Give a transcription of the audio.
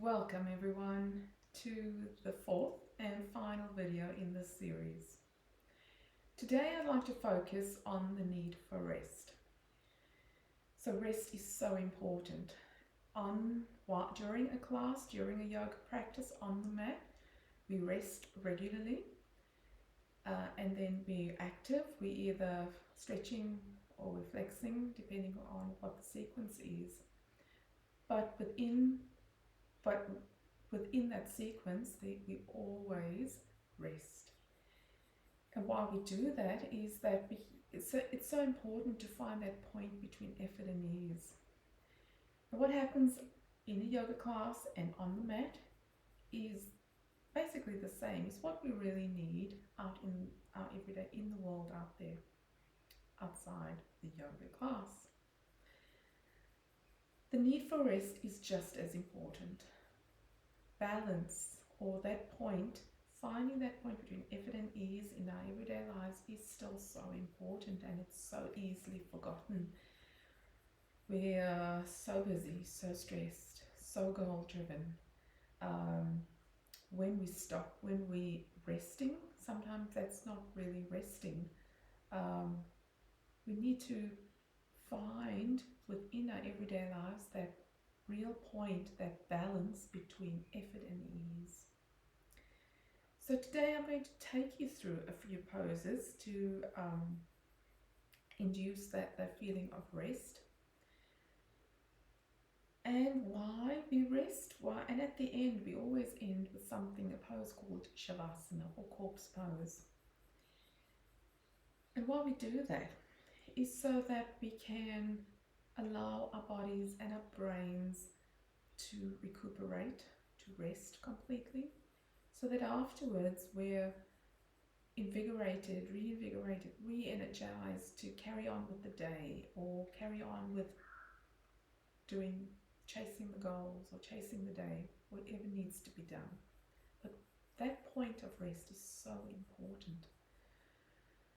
Welcome everyone to the fourth and final video in this series. Today I'd like to focus on the need for rest. So rest is so important. During a class, during a yoga practice on the mat, we rest regularly and then we're active. We're either stretching or we're flexing depending on what the sequence is. But within that sequence, we always rest. And why we do that is that it's so important to find that point between effort and ease. And what happens in a yoga class and on the mat is basically the same. It's what we really need out in our everyday, in the world out there, outside the yoga class. The need for rest is just as important. Balance, or that point, finding that point between effort and ease in our everyday lives is still so important, and it's so easily forgotten. We are so busy, so stressed, so goal driven. When we stop, when we resting, sometimes that's not really resting. We need to find within our everyday lives that real point, that balance between effort and ease. So today I'm going to take you through a few poses to induce that feeling of rest, and why we rest. And at the end we always end with something, a pose called Shavasana, or corpse pose. And why we do that is so that we can allow our bodies and our brains to recuperate, to rest completely, so that afterwards we're invigorated, reinvigorated, re-energized to carry on with the day, or carry on with chasing the goals or chasing the day, whatever needs to be done. But that point of rest is so important.